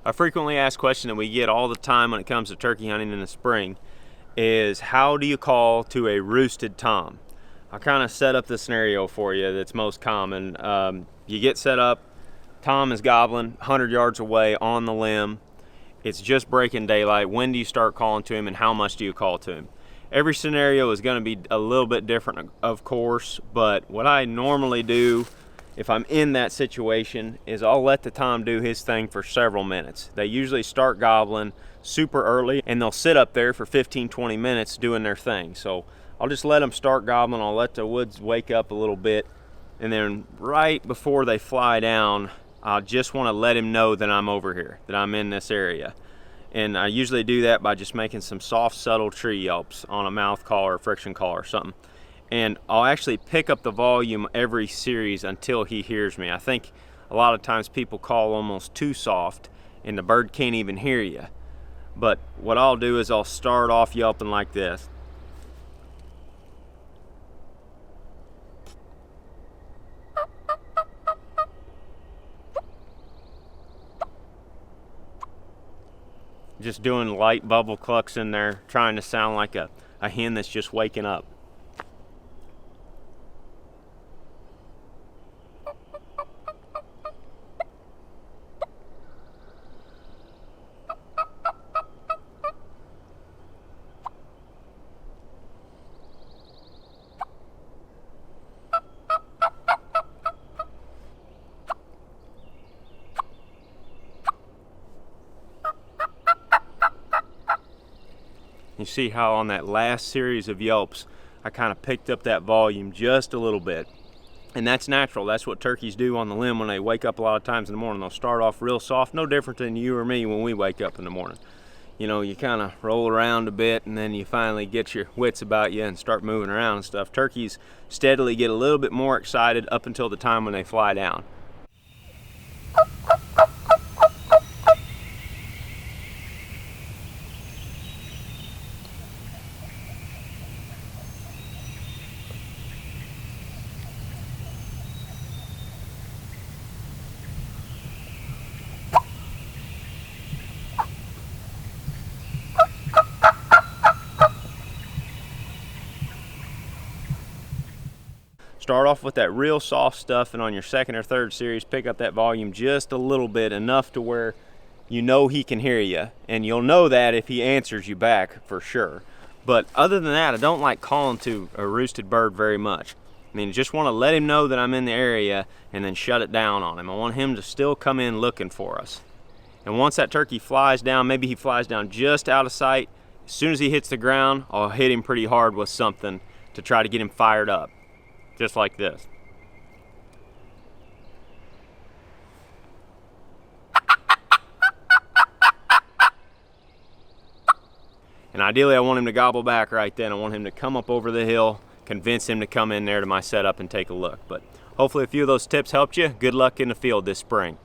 A frequently asked question that we get all the time when it comes to turkey hunting in the spring is, how do you call to a roosted tom? I'll kind of set up the scenario for you that's most common. You get set up, tom is gobbling 100 yards away on the limb. It's just breaking daylight. When do you start calling to him, and how much do you call to him? Every scenario is going to be a little bit different, of course, but what I normally do if I'm in that situation is I'll let the tom do his thing for several minutes. They usually start gobbling super early, and they'll sit up there for 15-20 minutes doing their thing. So I'll just let them start gobbling. I'll let the woods wake up a little bit, and then right before they fly down, I just want to let him know that I'm over here, that I'm in this area. And I usually do that by just making some soft, subtle tree yelps on a mouth call or a friction call or something. And I'll actually pick up the volume every series until he hears me. I think a lot of times people call almost too soft and the bird can't even hear you. But what I'll do is I'll start off yelping like this. Just doing light bubble clucks in there, trying to sound like a hen that's just waking up. You see how on that last series of yelps, I kind of picked up that volume just a little bit. And that's natural. That's what turkeys do on the limb when they wake up a lot of times in the morning. They'll start off real soft, no different than you or me when we wake up in the morning. You know, you kind of roll around a bit and then you finally get your wits about you and start moving around and stuff. Turkeys steadily get a little bit more excited up until the time when they fly down. Start off with that real soft stuff, and on your second or third series, pick up that volume just a little bit, enough to where you know he can hear you. And you'll know that if he answers you back for sure. But other than that, I don't like calling to a roosted bird very much. I mean, just want to let him know that I'm in the area and then shut it down on him. I want him to still come in looking for us. And once that turkey flies down, maybe he flies down just out of sight, as soon as he hits the ground, I'll hit him pretty hard with something to try to get him fired up. Just like this. And ideally I want him to gobble back right then. I want him to come up over the hill, convince him to come in there to my setup and take a look. But hopefully a few of those tips helped you. Good luck in the field this spring.